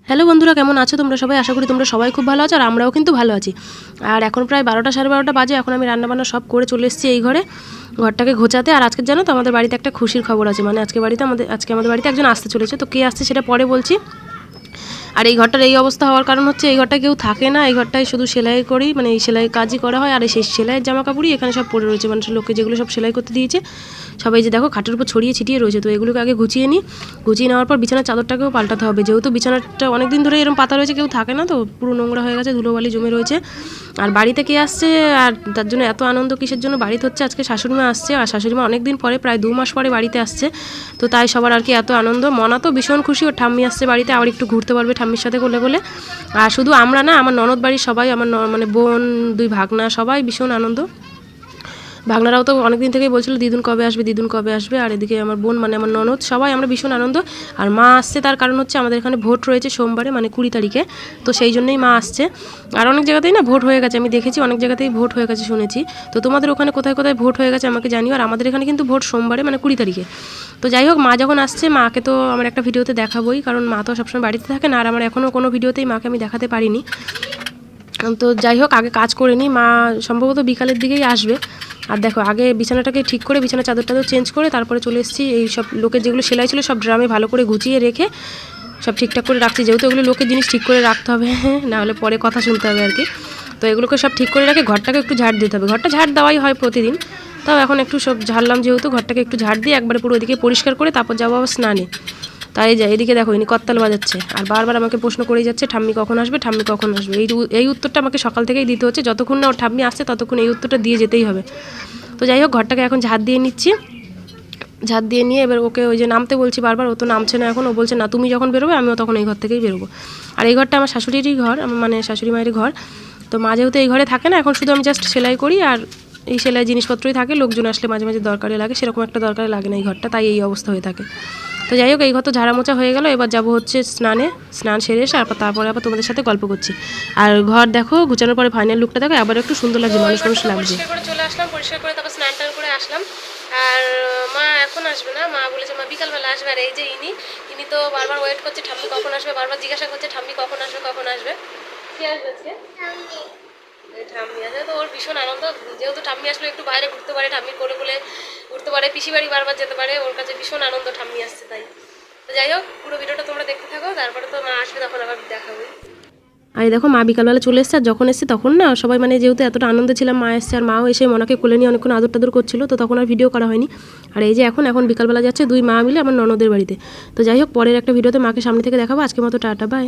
Hello বন্ধুরা, কেমন আছো তোমরা সবাই? আশা করি তোমরা সবাই খুব ভালো আছো, আর আমরাও কিন্তু ভালো আছি। আর এখন প্রায় 12টা সাড়ে 12টা বাজে। এখন আমি রান্নাবান্না সব করে চলে এসেছি এই ঘরটাকে ঘোচাতে। আর আজকে জানো তো আমাদের বাড়িতে একটা খুশির খবর আছে, মানে আজকে আমাদের বাড়িতে একজন আসতে চলেছে। তো কে আসছে সেটা পরে বলছি। আর এই ঘরটার এই অবস্থা হওয়ার কারণ হচ্ছে এই ঘরটা কেউ থাকে না, এই ঘরটায় শুধু সেলাই করি, মানে এই সেলাই কাজই করা হয়। আর সেই সেলাইয়ের জামা কাপড়ই এখানে সব পড়ে রয়েছে, মানে লোকে যেগুলো সব সেলাই করতে দিয়েছে সবাই যে দেখো খাটের উপর ছড়িয়ে ছিটিয়ে রয়েছে। তো এগুলোকে আগে গুছিয়ে নিই, গুছিয়ে নেওয়ার পর বিছানার চাদরটাকেও পাল্টাতে হবে, যেহেতু বিছানাটা অনেকদিন ধরে এরকম পাতা রয়েছে, কেউ থাকে না, তো পুরো নোংরা হয়ে গেছে, ধুলোবালি জমে রয়েছে। আর বাড়িতে কে আসছে আর তার জন্য এত আনন্দ কিসের জন্য? বাড়িতে হচ্ছে আজকে শাশুড়িমা আসছে, আর শাশুড়িমা অনেকদিন পরে, প্রায় 2 মাস পরে বাড়িতে আসছে। তো তাই সবার আর কি এত আনন্দ। মনা তো ভীষণ খুশি, ওর ঠাম্মি আসছে বাড়িতে, আবার একটু ঘুরতে পারবে ঠাম্মির সাথে কোলে কোলে। আর শুধু আমরা না, আমার ননদ বাড়ির সবাই, আমার মানে বোন, 2 ভাগনা, সবাই ভীষণ আনন্দ। ভাগনারাও তো অনেকদিন থেকেই বলছিল দিদুন কবে আসবে, দিদুন কবে আসবে। আর এদিকে আমার বোন, মানে আমার ননদ, সবাই আমরা ভীষণ আনন্দ। আর মা আসছে তার কারণ হচ্ছে আমাদের এখানে ভোট রয়েছে সোমবারে, মানে 20 তারিখে। তো সেই জন্যই মা আসছে। আর অনেক জায়গাতেই না ভোট হয়ে গেছে, আমি দেখেছি অনেক জায়গাতেই ভোট হয়ে গেছে শুনেছি। তো তোমাদের ওখানে কোথায় কোথায় ভোট হয়ে গেছে আমাকে জানিও। আর আমাদের এখানে কিন্তু ভোট সোমবারে, মানে 20 তারিখে। তো যাই হোক, মা যখন আসছে, মাকে তো আমার একটা ভিডিওতে দেখাবোই, কারণ মা তো সবসময় বাড়িতে থাকে না। আর আমার এখনও কোনো ভিডিওতেই মাকে আমি দেখাতে পারিনি। তো যাই হোক, আগে কাজ করে নিই। মা সম্ভবত বিকালের দিকেই আসবে। আর দেখো, আগে বিছানাটাকে ঠিক করে, বিছানা চাদরটাও চেঞ্জ করে তারপরে চলে এসেছি। এই সব লোকের যেগুলো সেলাই ছিল সব ড্রামে ভালো করে গুছিয়ে রেখে সব ঠিকঠাক করে রাখছি, যেহেতু এগুলো লোকের জিনিস ঠিক করে রাখতে হবে, না হলে পরে কথা শুনতে হবে আর কি। তো এগুলোকে সব ঠিক করে রাখে, ঘরটাকে একটু ঝাড় দিতে হবে। ঘরটা ঝাড় দেওয়াই হয় প্রতিদিন, তাও এখন একটু সব ঝাড়লাম, যেহেতু ঘরটাকে একটু ঝাড় দিয়ে একবারে পুরো ওদিকে পরিষ্কার করে তারপর যাবো আবার স্নানে। তাই যাই, এদিকে দেখো ইনি করতাল বাজাচ্ছে, আর বারবার আমাকে প্রশ্ন করেই যাচ্ছে ঠাম্মি কখন আসবে, ঠাম্মি কখন আসবে। এই উত্তরটা আমাকে সকাল থেকেই দিতে হচ্ছে, যতক্ষণ না ওর ঠাম্মি আসছে ততক্ষণ এই উত্তরটা দিয়ে যেতেই হবে। তো যাই হোক, ঘরটাকে এখন ঝাড় দিয়ে নিচ্ছি। ঝাড় দিয়ে নিয়ে এবার ওকে ওই যে নামতে বলছি বারবার, ও তো নামছে না এখন। ও বলছে না, তুমি যখন বেরোবে আমিও তখন এই ঘর থেকেই বেরোবো। আর এই ঘরটা আমার শাশুড়িরই ঘর, আমার মানে শাশুড়ি মায়ের ঘর। তো মা যেহেতু এই ঘরে থাকে না, এখন শুধু আমি জাস্ট সেলাই করি, আর এই সেলাই জিনিসপত্রই থাকে। লোকজন আসলে মাঝে মাঝে দরকারে লাগে, সেরকম একটা দরকারে লাগে না এই ঘরটা, তাই এই অবস্থা হয়ে থাকে। তো যাই হোক, এই ঘর তো ঝাড়া মোছা হয়ে গেল। এবার যাবো হচ্ছে স্নানে, স্নান সেরে এসে তারপরে আবার তোমাদের সাথে গল্প করছি। আর ঘর দেখো গুছানোর পরে ফাইনাল লুকটা দেখো, আবার একটু সুন্দর লাগছে, মানুষ লাগছে। পরিষ্কার করে চলে আসলাম, পরিষ্কার করে তারপর স্নান টান করে আসলাম। আর মা এখন আসবে না, মা বলেছে মা বিকালবেলা আসবে। আর এই যে ইনি তো বারবার ওয়েট করছে ঠাম্মি কখন আসবে, বারবার জিজ্ঞাসা করছে ঠাম্মি কখন আসবে, কখন আসবে। কি আসবে আজকে? ঠাম্মি আসবে। তো ওর ভীষণ আনন্দ, যেহেতু ঠাম্মি আসলে একটু বাইরে ঘুরতে পারে, ঠাম্মির কোলে কোলে ঘুরতে পারে, পিসি বাড়ি বারবার যেতে পারে, ওর কাছে ভীষণ আনন্দ ঠাম্মি আসছে। তাই তো যাই হোক, পুরো ভিডিওটা তোমরা দেখতে থাকো, তারপরে তো মা আসবে তখন আবার দেখাবো। আর দেখো, মা বিকালবেলা চলে এসছে। আর যখন এসছে তখন না সবাই, মানে যেহেতু এতটা আনন্দে ছিলাম, মা এসছে আর মাও এসে মনাকে কোলে নিয়ে অনেকক্ষণ আদর টাদর করছিল, তো তখন আর ভিডিও করা হয়নি। আর এই যে এখন বিকালবেলা যাচ্ছে 2 মা মিলে আমার ননদের বাড়িতে। তো যাই হোক, পরের একটা ভিডিওতে মাকে সামনে থেকে দেখাবো। আজকের মতো টাটা, বাই।